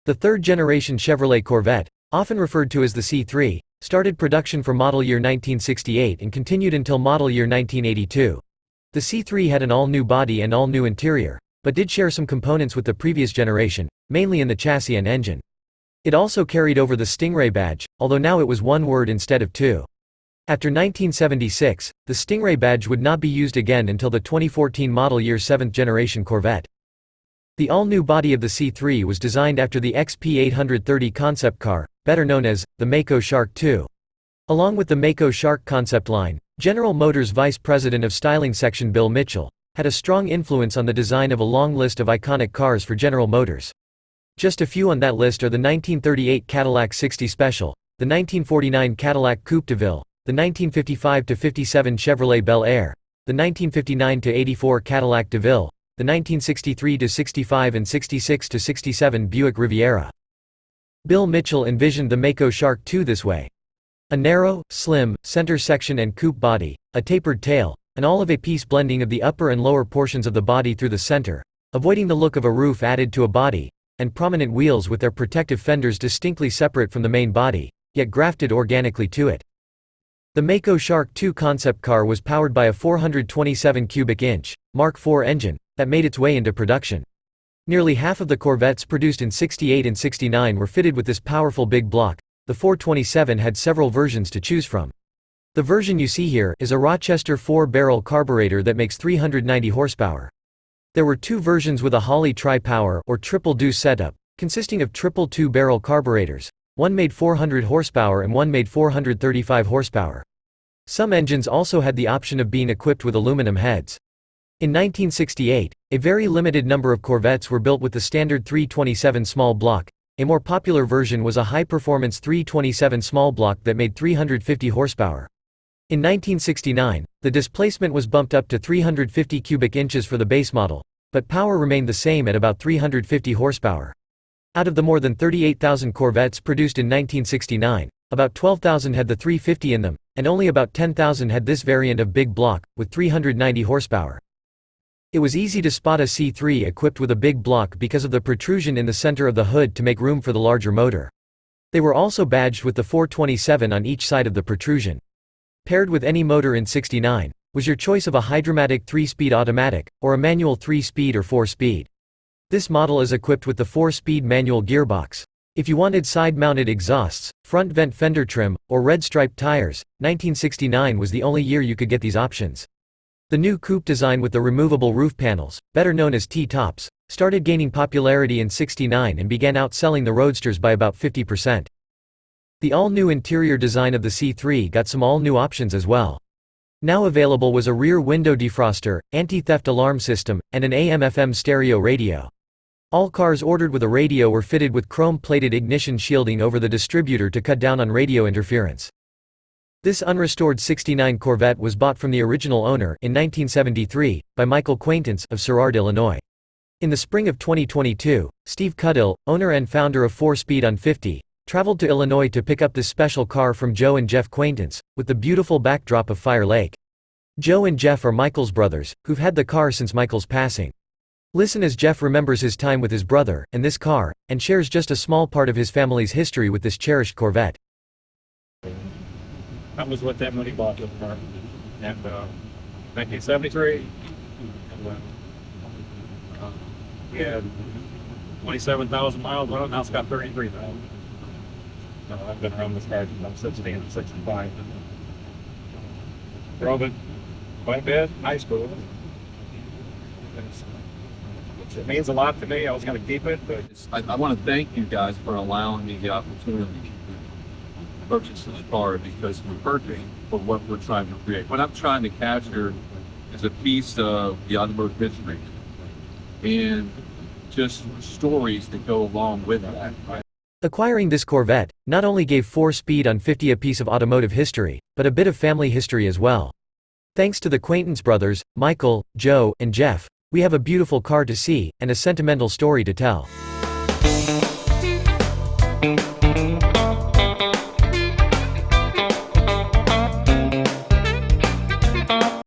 The third-generation Chevrolet Corvette, often referred to as the C3, started production for model year 1968 and continued until model year 1982. The C3 had an all-new body and all-new interior, but did share some components with the previous generation, mainly in the chassis and engine. It also carried over the Stingray badge, although now it was one word instead of two. After 1976, the Stingray badge would not be used again until the 2014 model year 7th generation Corvette. The all-new body of the C3 was designed after the XP830 concept car, better known as the Mako Shark II. Along with the Mako Shark concept line, General Motors Vice President of Styling Section Bill Mitchell had a strong influence on the design of a long list of iconic cars for General Motors. Just a few on that list are the 1938 Cadillac 60 Special, the 1949 Cadillac Coupe de Ville, the 1955–57 Chevrolet Bel Air, the 1959–84 Cadillac DeVille, the 1963–65 and 66–67 Buick Riviera. Bill Mitchell envisioned the Mako Shark II this way: a narrow, slim, center section and coupe body, a tapered tail, an all-of-a-piece blending of the upper and lower portions of the body through the center, avoiding the look of a roof added to a body, and prominent wheels with their protective fenders distinctly separate from the main body, yet grafted organically to it. The Mako Shark II concept car was powered by a 427 cubic inch Mark IV engine that made its way into production. Nearly half of the Corvettes produced in 68 and 69 were fitted with this powerful big block. The 427 had several versions to choose from. The version you see here is a Rochester 4-barrel carburetor that makes 390 horsepower. There were two versions with a Holley tri-power or triple deuce setup, consisting of triple 2-barrel carburetors. One made 400 horsepower and one made 435 horsepower. Some engines also had the option of being equipped with aluminum heads. In 1968, a very limited number of Corvettes were built with the standard 327 small block. A more popular version was a high-performance 327 small block that made 350 horsepower. In 1969, the displacement was bumped up to 350 cubic inches for the base model, but power remained the same at about 350 horsepower. Out of the more than 38,000 Corvettes produced in 1969, about 12,000 had the 350 in them, and only about 10,000 had this variant of big block, with 390 horsepower. It was easy to spot a C3 equipped with a big block because of the protrusion in the center of the hood to make room for the larger motor. They were also badged with the 427 on each side of the protrusion. Paired with any motor in 69, was your choice of a Hydromatic 3-speed automatic, or a manual 3-speed or 4-speed. This model is equipped with the 4-speed manual gearbox. If you wanted side-mounted exhausts, front vent fender trim, or red-striped tires, 1969 was the only year you could get these options. The new coupe design with the removable roof panels, better known as T-tops, started gaining popularity in 69 and began outselling the Roadsters by about 50%. The all-new interior design of the C3 got some all-new options as well. Now available was a rear window defroster, anti-theft alarm system, and an AM/FM stereo radio. All cars ordered with a radio were fitted with chrome-plated ignition shielding over the distributor to cut down on radio interference. This unrestored 69 Corvette was bought from the original owner in 1973 by Michael Quaintance of Sherrard, Illinois. In the spring of 2022, Steve Cuddill, owner and founder of 4Speed on 50, traveled to Illinois to pick up this special car from Joe and Jeff Quaintance, with the beautiful backdrop of Fire Lake. Joe and Jeff are Michael's brothers, who've had the car since Michael's passing. Listen as Jeff remembers his time with his brother, and this car, and shares just a small part of his family's history with this cherished Corvette. I was with them when he bought this car, and 1973, and we had 27,000 miles on it. Now it's got 33,000. I've been around this car since I'm 16 and 65. Drove it quite a bit, high school. It means a lot to me. I was going to keep it, but I want to thank you guys for allowing me the opportunity to purchase this car, because we're perfect for what we're trying to create. What I'm trying to capture is a piece of the automotive history and just stories that go along with that. Right? Acquiring this Corvette not only gave 4Speed on 50 a piece of automotive history, but a bit of family history as well. Thanks to the Quaintance brothers, Michael, Joe, and Jeff, we have a beautiful car to see, and a sentimental story to tell.